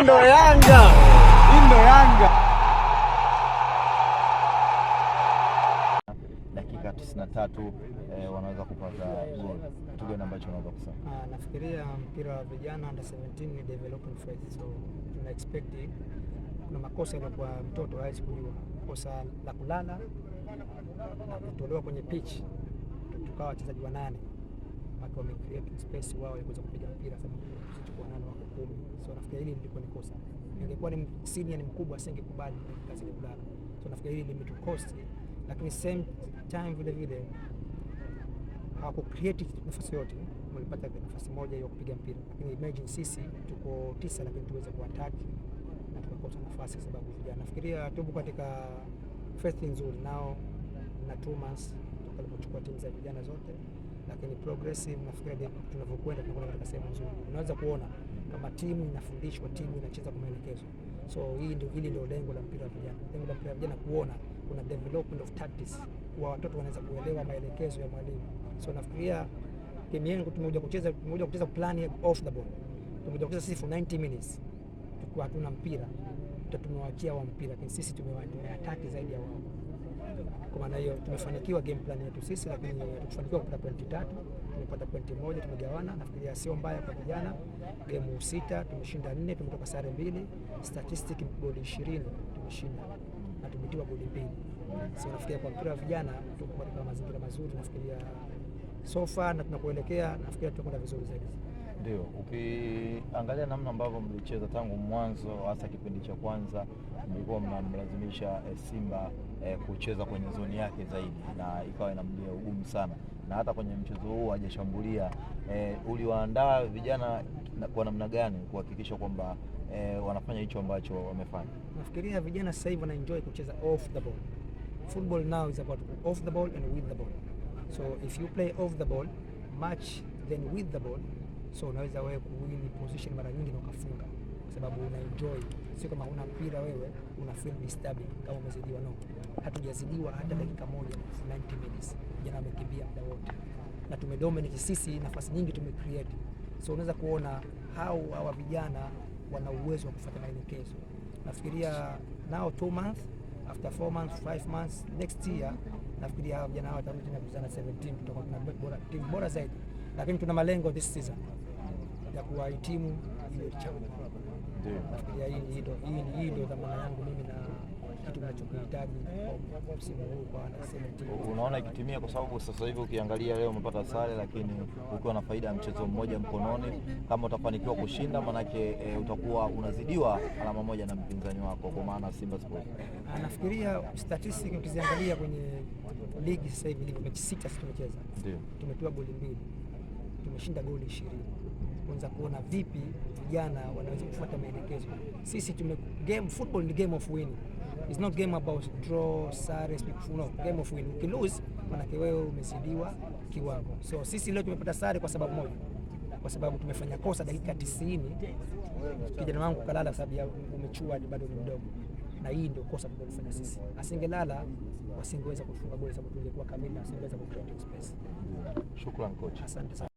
ndo Yanga. Hii ndo Yanga. Dakika 93 wanaweza kupata goli. Kitu gani ambacho unaweza kusema? Nafikiria mpira wa vijana under 17 ni developing phase, so tuna expect kuna makosa yalikuwa mtoto hawezi kujua, kosa la kulala na kutolewa kwenye pitch, tukawa wachezaji wa 8 watu wame create space wao ya kuweza kupiga mpira, sababu sisi tuko 8 wako 10. So nafikiri hili ndiko ni kosa. Ingekuwa ni senior ni mkubwa asingekubali kazi ya kulala. So nafikiri hili limetukosti, lakini same time vile vile hapo create nafasi yote, walipata nafasi moja ya kupiga mpira, lakini imagine sisi tuko 9 lakini tuweze kuattack na tukakosa nafasi sababu vijana. Nafikiria tupo katika first nzuri nao na 2 months tulipochukua timu za vijana zote, lakini progressive nafikiria tunavyokwenda tunakwenda katika sehemu nzuri. Unaweza kuona kama timu inafundishwa, timu inacheza kwa maelekezo. So hili ndio lengo la mpira wa vijana. Lengo la mpira wa vijana kuona kuna development of tactics, kwa watoto wanaweza kuelewa maelekezo ya mwalimu. So nafikiria timu yangu tumekuja kucheza plan off the ball. Tumekuja kucheza sisi for 90 minutes. Tukua hatuna mpira, tumewaachia wa mpira, lakini sisi tumeattack zaidi ya wao. Kwa maana hiyo tumefanikiwa game plan yetu sisi, lakini tukifanikiwa kupata pointi 3, tumepata pointi 1, tumegawana. Nafikiria sio mbaya kwa vijana. Game 6 tumeshinda 4, tumetoka sare 2, statistic goli 20 tumeshinda na tumetiwa goli 2. So nafikiria kwa mpira wa vijana tuko katika mazingira mazuri, nafikiria so far na tunapoelekea nafikiria tutakwenda vizuri zaidi. Ndio, ukiangalia namna ambavyo mlicheza tangu mwanzo, hasa kipindi cha kwanza mlikuwa mnamlazimisha Simba kucheza kwenye zoni yake zaidi na ikawa inamlia ugumu sana, na hata kwenye mchezo huu hajashambulia. Uliwaandaa vijana kwa namna gani kuhakikisha kwamba wanafanya hicho ambacho wamefanya? Nafikiria vijana sasa hivi wana enjoy kucheza off the ball. Football now is about off the ball and with the ball. So if you play off the ball much then with the ball, so unaweza wewe kuwin position mara nyingi na ukafunga, kwa sababu una enjoy. Sio kama una mpira wewe una feel disturbing kama umezidiwa. No, hatujazidiwa hata dakika moja, 90 minutes jana wamekimbia muda wote na tumedominate sisi, nafasi nyingi tumecreate. So unaweza kuona hawa vijana wana uwezo wa kufuata maelekezo. Nafikiria now 2 months, after 4 months, 5 months, next year nafikiria hawa vijana watarudi tena kuzana 17, tutakuwa tuna timu bora zaidi, lakini tuna malengo this season ya kuwahitimu ile chama. Nafikiria hii ndio dhamana yangu mimi na kitu ninachokihitaji msimu huu kwa 17. Unaona ikitimia, kwa sababu sasa hivi ukiangalia leo umepata sare, lakini ukiwa na faida ya mchezo mmoja mkononi, kama utafanikiwa kushinda manake utakuwa unazidiwa alama moja na mpinzani wako, kwa maana Simba Sports. Nafikiria statistics ukiziangalia kwenye ligi sasa hivi mechi 6 sisi tumecheza. Ndio. Tumetoa goli 2. Tumeshinda goli 20. Kwanza kuona vipi vijana wanaweza kufuata maelekezo. Sisi football ni game of winning. It's not game about draw, sare, no, game of winning. Ukilose maana wewe umezidiwa kiwango. So sisi leo tumepata sare kwa sababu moja, kwa sababu tumefanya kosa dakika 90. Kijana wangu kalala sababu umechua bado ni mdogo, na hii ndio kosa tulilofanya sisi. Asingelala wasingeweza kufunga goli sababu tungekuwa kamili na asingeweza ku create space. Shukrani coach. Asante sana.